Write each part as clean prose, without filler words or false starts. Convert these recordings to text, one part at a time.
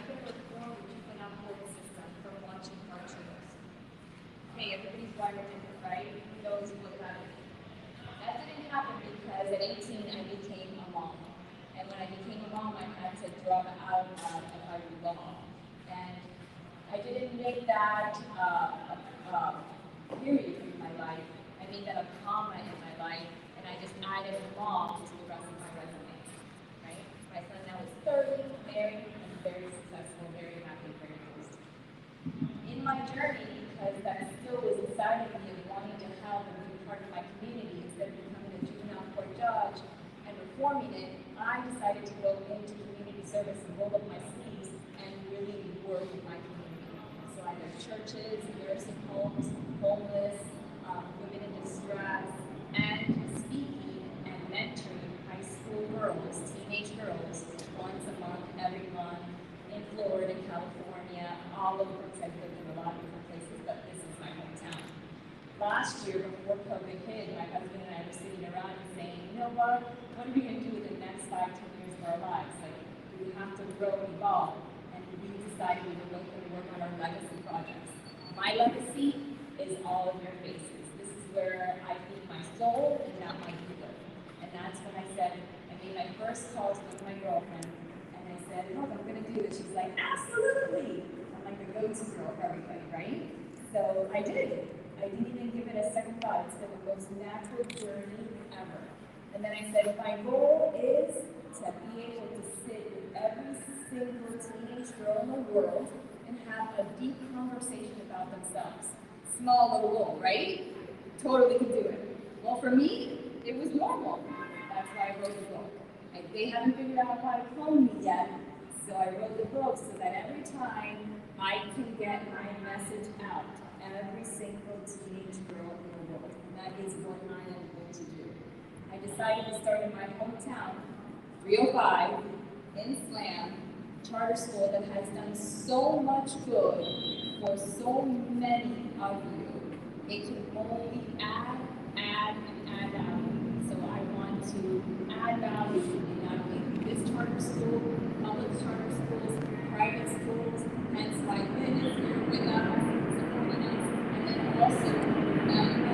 can reform the juvenile court system from watching cartoons. Hey, everybody's wired different, right? Who knows what that is? That didn't happen because at 18 I became a mom. And when I became a mom, I had to drop out of FIU law. And I didn't make that a period in my life. I made that a comma in my life, and I just added mom to the rest of my resume. Right? My son now is 30, married, and very successful, very happy, very pleased. In my journey, because that still was inside of me of wanting to help and be part of my community instead of becoming a juvenile court judge and reforming it, I decided to go into community service and roll up my sleeves and really work in my community. So I did churches, nursing homes, homeless, women in distress, and speaking and mentoring high school girls, teenage girls, once a month, every month, in Florida, California, all over, because I've lived in a lot of different places, but this is my hometown. Last year, before COVID hit, my husband and I were sitting around and saying, you know what are we going to do with the next 5, 10 years of our lives? Like, we have to grow and evolve, and we decided we were going to work on our legacy projects. My legacy is all of your faces. This is where I feed my soul and not my ego. And that's when I said, I made my first call to my girlfriend, and I said, look, I'm going to do this. She's like, absolutely. I'm like the go-to girl for everybody, right? So I did. I didn't even give it a second thought. It's been the most natural journey ever. And then I said, my goal is to be able to sit with every single teenage girl in the world and have a deep conversation about themselves. Small little goal, right? Totally can do it. Well, for me, it was normal. That's why I wrote the book. They haven't figured out how to clone me yet, so I wrote the book so that every time I can get my message out to every single teenage girl in the world. And that is what I am going to do. I decided to start in my hometown, 305, in Slam, charter school that has done so much good for so many of you. It can only add, and add value. So I want to add value in not only this charter school, public charter schools, private schools, hence why Ben is here with us, supporting us, and then also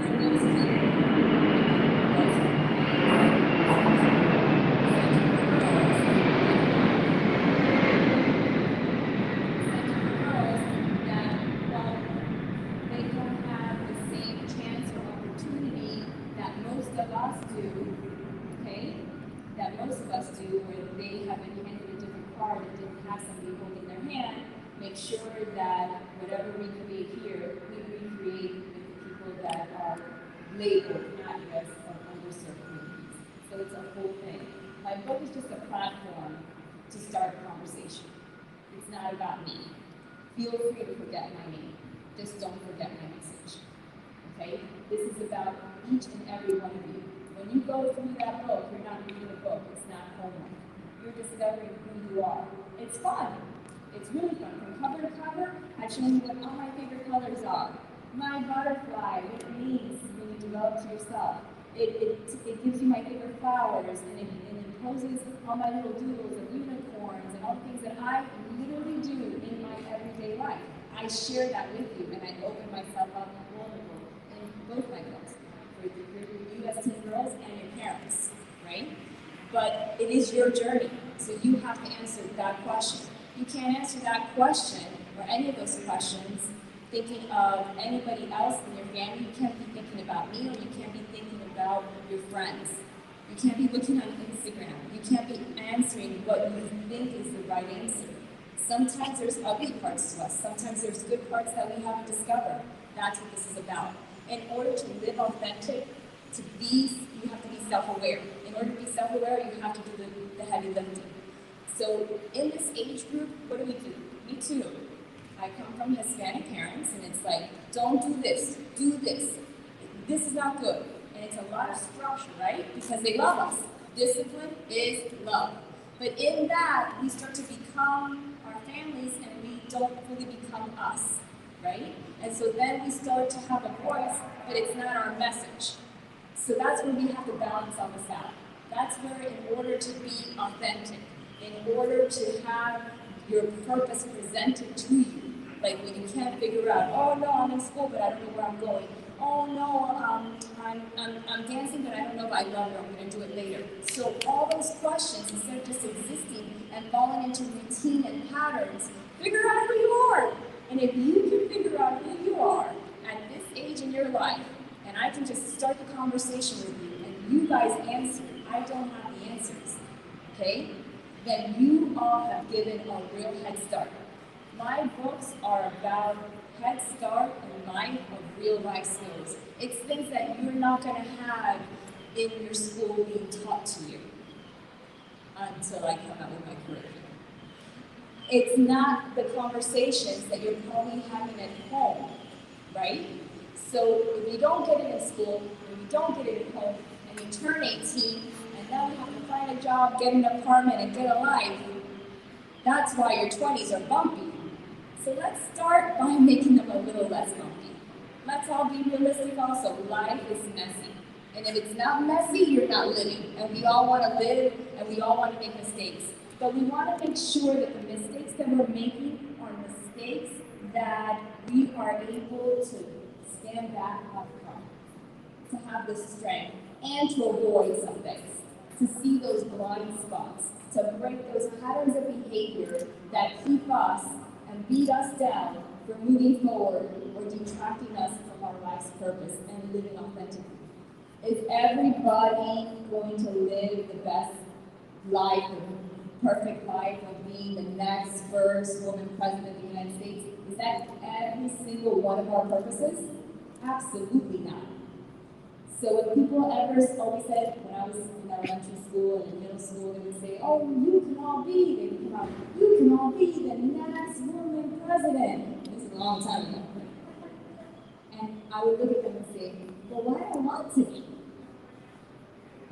as where they have been handed a different card and didn't have somebody holding their hand, make sure that whatever we create here, we recreate with the people that are labeled at risk of underserved communities. So it's a whole thing. My book is just a platform to start a conversation. It's not about me. Feel free to forget my name. Just don't forget my message. Okay? This is about each and every one of you. When you go through that book, you're not reading a book, it's not homework. You're discovering who you are. It's fun. It's really fun. From cover to cover, I show you what all my favorite colors are. My butterfly, what it means when you develop to yourself. It gives you my favorite flowers, and it imposes all my little doodles of unicorns and all the things that I literally do in my everyday life. I share that with you, and I open myself up and vulnerable in both my books. For you as teen girls and your parents, right? But it is your journey, so you have to answer that question. You can't answer that question, or any of those questions, thinking of anybody else in your family. You can't be thinking about me, or you can't be thinking about your friends. You can't be looking on Instagram. You can't be answering what you think is the right answer. Sometimes there's ugly parts to us. Sometimes there's good parts that we haven't discovered. That's what this is about. In order to live authentic, you have to be self-aware. In order to be self-aware, you have to do the heavy lifting. So in this age group, what do? Me too. I come from Hispanic parents, and it's like, don't do this, do this. This is not good. And it's a lot of structure, right? Because they love us. Discipline is love. But in that, we start to become our families, and we don't fully become us, right? And so then we start to have a voice, but it's not our message. So that's where we have to balance all this out. That's where, in order to be authentic, in order to have your purpose presented to you. Like when you can't figure out, oh no, I'm in school, but I don't know where I'm going. Oh no, I'm dancing, but I don't know if I love it. I'm going to do it later. So all those questions, instead of just existing and falling into routine and patterns, figure out who you are. And if you can figure out who you are at this age in your life, and I can just start the conversation with you, and you guys answer, I don't have the answers, okay? Then you all have given a real head start. My books are about head start in life of real life skills. It's things that you're not going to have in your school being taught to you until I come out with my career. It's not the conversations that you're probably having at home, right? So if you don't get it in school, if you don't get it at home, and you turn 18, and now you have to find a job, get an apartment, and get a life, that's why your 20s are bumpy. So let's start by making them a little less bumpy. Let's all be realistic also. Life is messy. And if it's not messy, you're not living. And we all want to live, and we all want to make mistakes. But we want to make sure that the mistakes that we're making are mistakes that we are able to stand back up from, to have the strength, and to avoid some things, to see those blind spots, to break those patterns of behavior that keep us and beat us down from moving forward or detracting us from our life's purpose and living authentically. Is everybody going to live the best life, the perfect life of being the next first woman president of the United States? Is that every single one of our purposes? Absolutely not. So when people ever always said, when I was in elementary school and in middle school, they would say, oh, you can all be, they would come out, you can all be the next woman president. This is a long time ago. And I would look at them and say, well, why do I want to be?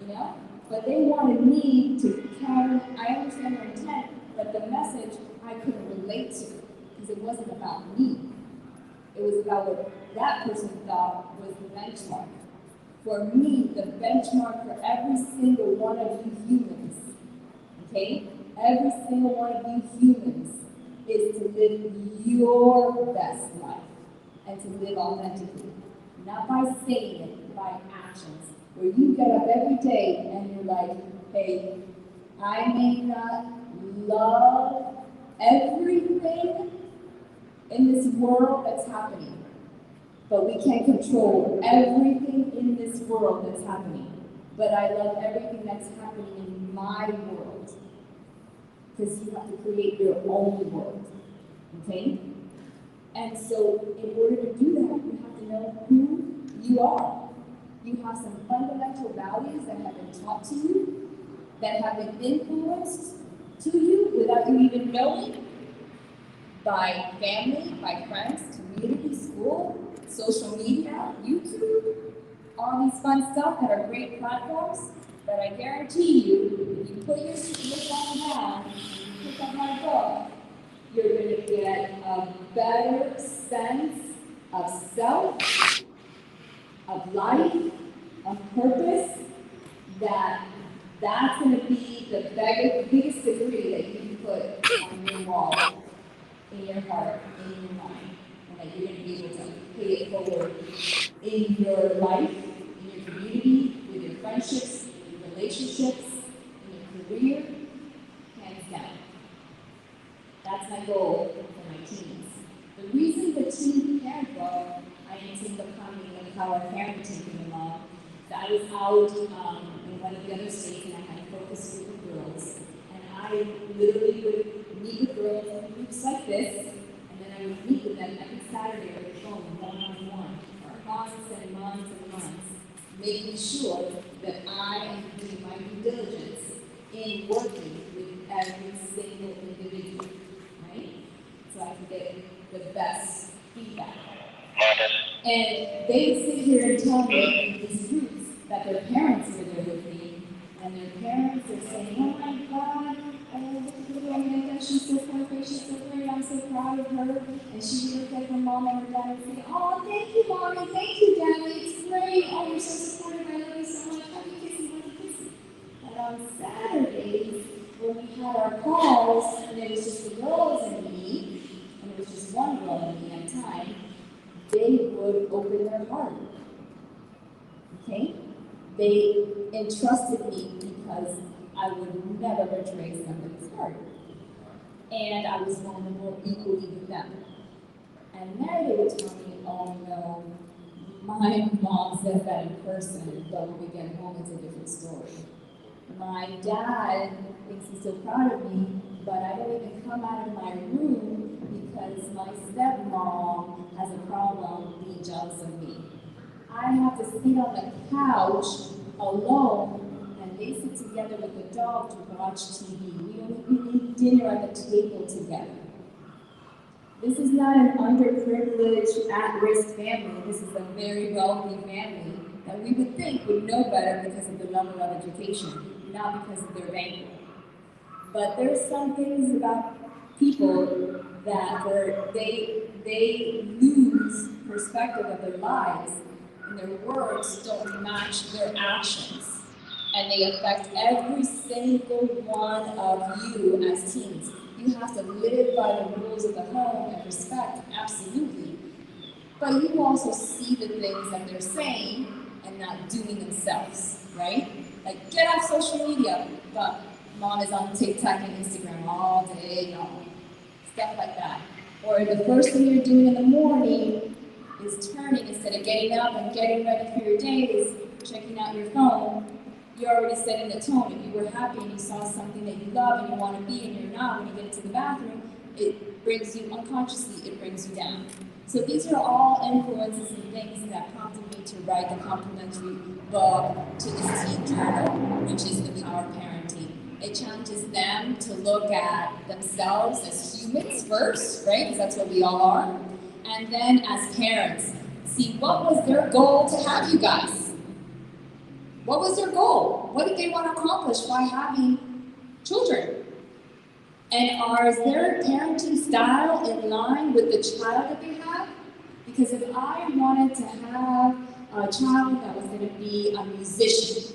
You know? But they wanted me to carry, I understand their intent, but the message I couldn't relate to, because it wasn't about me. It was about what that person thought was the benchmark. For me, the benchmark for every single one of you humans, okay? Every single one of you humans is to live your best life and to live authentically. Not by saying it, by actions. Where you get up every day and you're like, hey, I may not love everything in this world that's happening, but we can't control everything in this world that's happening. But I love everything that's happening in my world. Because you have to create your own world. Okay? And so in order to do that, you have to know who you are. You have some fundamental values that have been taught to you, that have been influenced to you without you even knowing, by family, by friends, community, school, social media, YouTube, all these fun stuff that are great platforms, that I guarantee you, if you put your phone down, and you pick up my book, you're going to get a better sense of self, of life, of purpose, that's going to be the biggest degree that you can put on your wall, in your heart, in your mind, and that you're going to be able to pay it forward in your life, in your community, with your friendships, in your relationships, in your career, hands down. That's my goal for my teens. The reason the teen parent book, I ended up becoming the power of parenting came along. I was out in one of the other states and I had a focus group of girls. And I literally would meet with girls in groups like this, and then I would meet with them every Saturday over the phone, one-on-one, for months and months and months, making sure that I am doing my due diligence in working with every single individual, right? So I can get the best feedback. And they would sit here and tell me in these groups that their parents were there with me, and their parents are saying, oh my God, oh, look at little Amanda, she's so perfect, she's so great, I'm so proud of her. And she would look at her mom and her dad and say, oh, thank you, Mommy, thank you, Daddy, it's great, oh, you're so supportive, I love you so much, happy kissy, happy kissy. And on Saturdays, when we had our calls, else, and it was just the girls and me, and it was just one girl and me at a time, they would open their heart. Okay? They entrusted me because I would never betray somebody's heart. And I was vulnerable equally with them. And then they would tell me, oh no, my mom says that in person, but when we get home, it's a different story. My dad thinks he's so proud of me, but I don't even come out of my room because my stepmom has a problem being jealous of me. I have to sit on the couch alone, and they sit together with the dog to watch TV. We don't even eat dinner at the table together. This is not an underprivileged, at-risk family. This is a very wealthy family that we would think would know better because of the level of education, not because of their banking. But there's some things about people that they lose perspective of their lives, and their words don't match their actions. And they affect every single one of you as teens. You have to live by the rules of the home and respect, absolutely. But you also see the things that they're saying and not doing themselves, right? Like, get off social media, but mom is on TikTok and Instagram all day long. Stuff like that. Or the first thing you're doing in the morning is turning, instead of getting up and getting ready for your day, is checking out your phone. You're already setting the tone. If you were happy and you saw something that you love and you want to be and you're not, when you get into the bathroom, it brings you unconsciously, it brings you down. So these are all influences and things that prompted me to write the complimentary book to this teen journal, which is The Power of Parenting. It challenges them to look at themselves as humans first, right? Because that's what we all are. And then as parents, see what was their goal to have you guys? What was their goal? What did they want to accomplish by having children? And is their parenting style in line with the child that they have? Because if I wanted to have a child that was going to be a musician,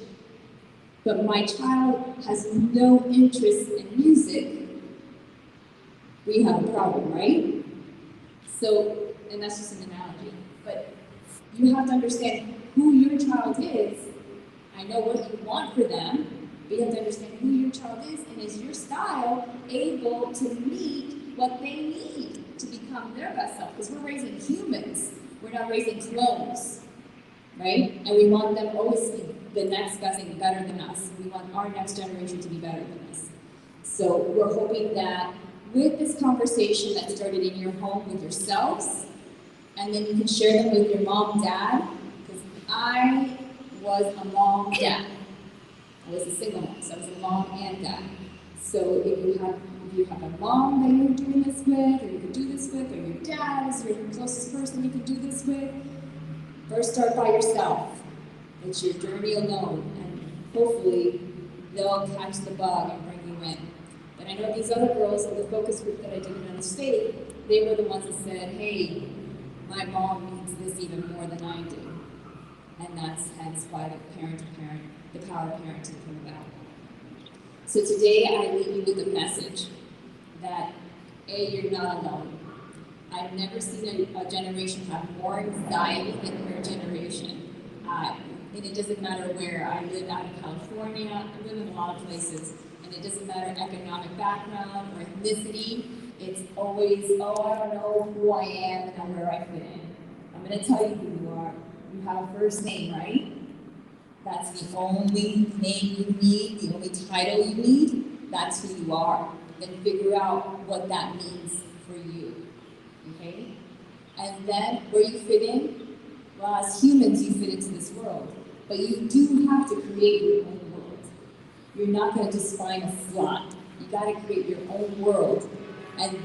but my child has no interest in music, we have a problem, right? So, and that's just an analogy, but you have to understand who your child is. I know what you want for them, but you have to understand who your child is, and is your style able to meet what they need to become their best self? Because we're raising humans, we're not raising clones, right? And we want them always to be the next best thing, better than us. We want our next generation to be better than us. So we're hoping that with this conversation that started in your home with yourselves, and then you can share them with your mom, dad, because I was a mom, dad. I was a single mom, so I was a mom and dad. So if you have a mom that you're doing this with, or you can do this with, or your dad is your closest person you can do this with, first start by yourself. It's your journey alone, and hopefully they'll catch the bug and bring you in. But I know these other girls in the focus group that I did in the state, they were the ones that said, hey, my mom needs this even more than I do. And that's hence why the power of parenting came about. So today I leave you with a message that, A, you're not alone. I've never seen a generation have more anxiety than your generation. And it doesn't matter where. I live out in California, I live in a lot of places, and it doesn't matter economic background or ethnicity. It's always, oh, I don't know who I am and where I fit in. I'm going to tell you who you are. You have a first name, right? That's the only name you need, the only title you need. That's who you are. Then figure out what that means for you, okay? And then where you fit in, well, as humans, you fit into this world. But you do have to create your own world. You're not going to just find a slot. You got to create your own world. And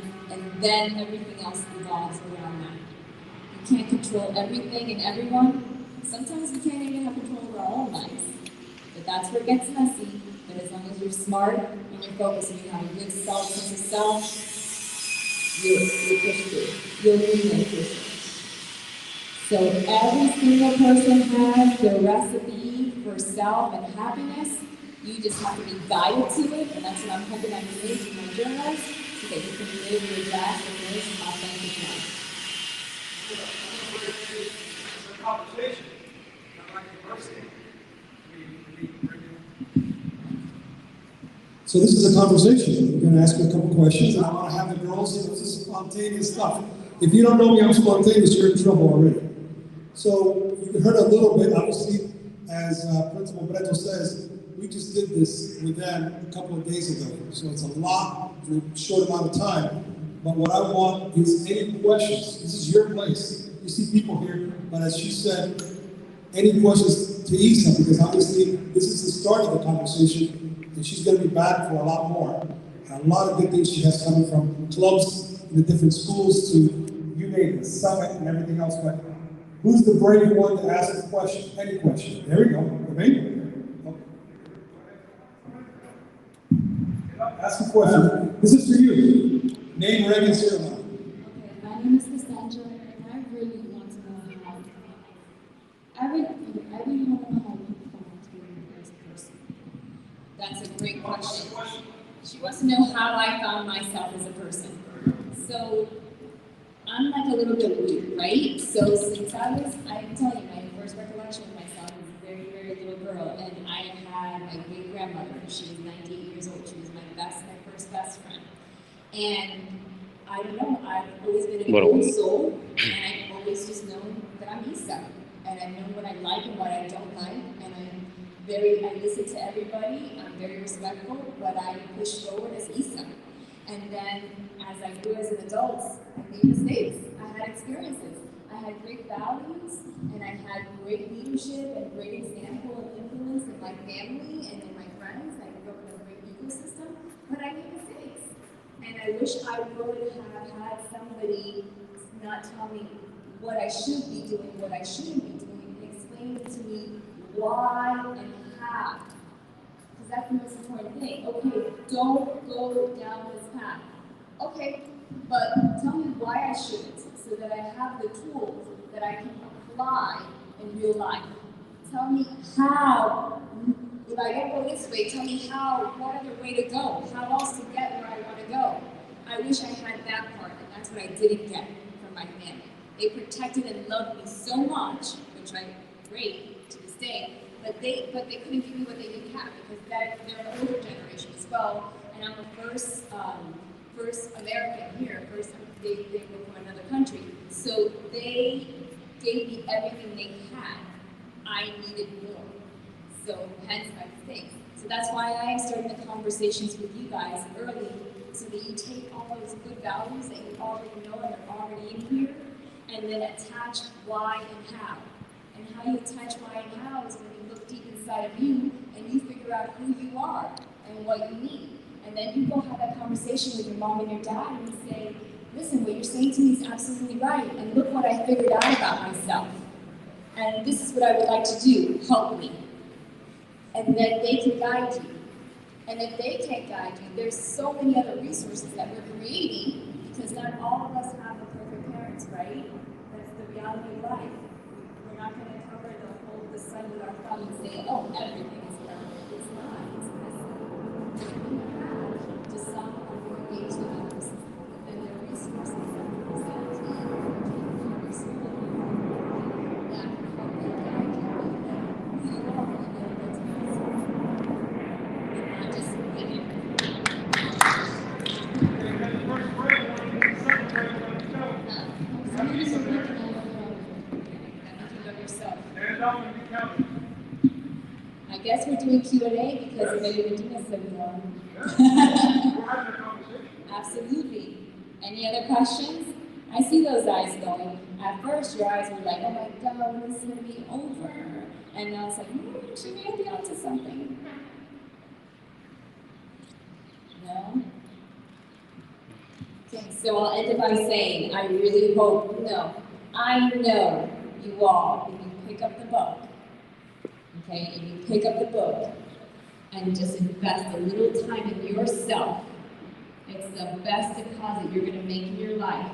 then everything else evolves around that. You can't control everything and everyone. Sometimes we can't even have control over our own lives. But that's where it gets messy. But as long as you're smart and you're focused and you have a good sense of self, you'll push through. You'll lean and push through. So every single person has the recipe for self and happiness, You just have to be guided to it, and that's what I'm hoping I can do with my journalists, so that you can live your best and most authentic life. It's a conversation, not like a person. So this is a conversation. We're going to ask you a couple questions, and I want to have the girls, this is spontaneous stuff. If you don't know me, I'm spontaneous, you're in trouble already. So you heard a little bit, obviously, as Principal Breto says, we just did this with them a couple of days ago. So it's a lot in a short amount of time. But what I want is any questions. This is your place. You see people here, but as she said, any questions to Isa, because obviously this is the start of the conversation, and she's going to be back for a lot more. And a lot of good things she has coming from clubs in the different schools to, you name it, summit and everything else. But who's the brave one to ask a question? Any question. There we go. Okay? Ask a question. This is for you. Name, rank, and serial number. Okay, my name is Cassandra, and I really want to know how. I really want to know how you found me as a person. That's a great question. She wants to know how I found myself as a person. So I'm like a little bit weird, right? So since I can tell you, my first recollection of myself was a very, very little girl, and I had my great grandmother. She was 98 years old. She was my first best friend. And I don't know, I've always been an old soul, and I've always just known that I'm Isa. And I know what I like and what I don't like, and I listen to everybody, I'm very respectful, but I push forward as Isa. And then as I grew as an adult, I made mistakes. I had experiences. I had great values, and I had great leadership and great example and influence in my family and in my friends. I grew up in a great ecosystem, but I made mistakes. And I wish I would have had somebody not tell me what I should be doing, what I shouldn't be doing, and explain to me why and how. Because that's the most important thing. Okay, don't go down this path. Okay, but tell me why I shouldn't, so that I have the tools that I can apply in real life. Tell me how, if I don't go this way, tell me what other way to go, how else to get where I want to go. I wish I had that part, and that's what I didn't get from my family. They protected and loved me so much, which I'm great to this day, but they couldn't give me what they didn't have, because they're an older generation as well, and I'm the first American here, they were from another country, so they gave me everything they had. I needed more, so hence my mistakes. So that's why I am starting the conversations with you guys early, so that you take all those good values that you already know and are already in here, and then attach why and how. And how you attach why and how is when you look deep inside of you and you figure out who you are and what you need. And then you go have that conversation with your mom and your dad and you say, listen, what you're saying to me is absolutely right, and look what I figured out about myself. And this is what I would like to do, help me. And then they can guide you. And if they can't guide you, there's so many other resources that we're creating, because not all of us have the perfect parents, right? That's the reality of life. We're not going to cover the sun with our thumb and say, oh, everything is perfect. It's not. It's messy. We have to some are more engaged than others. And there are resources that present to you, that can help you guide you who you are and know what's possible. And not just living. I guess we're doing Q&A because of Lady Medina said we are. Absolutely. Any other questions? I see those eyes going. At first, your eyes were like, oh my God, when is this going to be over? And now it's like, she may be onto something. No? Okay, so I'll end it by saying, I really hope, I know you all, if you pick up the book, okay, if you pick up the book and just invest a little time in yourself, it's the best deposit you're going to make in your life.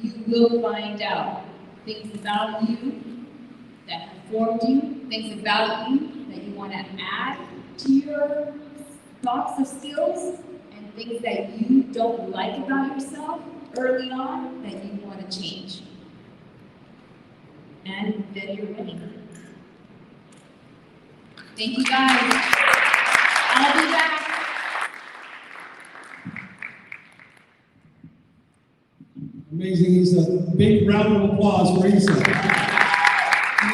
You will find out things about you that have formed you, things about you that you want to add, to your box of skills and things that you don't like about yourself early on that you want to change. And then you're ready. Thank you guys. I'll be back. Amazing, Isa. Big round of applause for Isa. And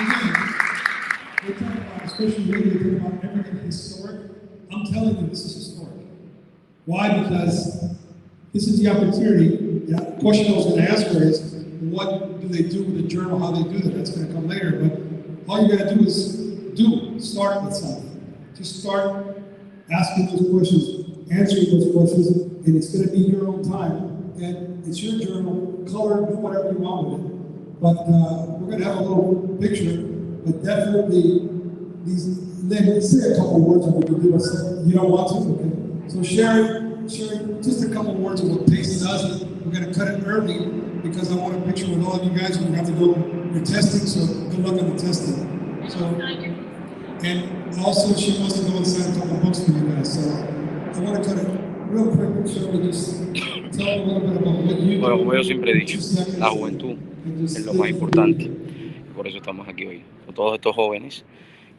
again, we're talking about social media, we're talking about everything historic. I'm telling you, this is historic. Why? Because this is the opportunity. The question I was going to ask her is, what do they do with the journal, how they do that? That's going to come later. But all you got to do is start with something. Just start asking those questions, answering those questions, and it's going to be your own time. And it's your journal, color, do whatever you want with it. But we're going to have a little picture, but definitely Lynn, say a couple words of what you do. You don't want to? Okay. So Sharon, just a couple words of what PACE does. We're going to cut it early because I want a picture with all of you guys. We're going to have to go your testing, so good luck on the testing. So, and also she wants to go and sign a couple books for you guys. So I want to cut it real quick, so we just tell a little bit about what you do. Bueno, como yo siempre he dicho, la juventud es lo más importante. Por eso estamos aquí hoy, con todos estos jóvenes,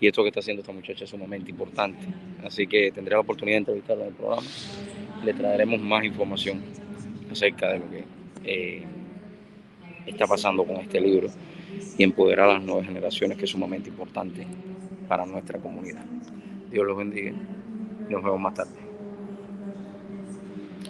y esto que está haciendo esta muchacha es sumamente importante. Así que tendré la oportunidad de entrevistarla en el programa. Le traeremos más información acerca de lo que está pasando con este libro y empoderar a las nuevas generaciones, que es sumamente importante para nuestra comunidad. Dios los bendiga y nos vemos más tarde.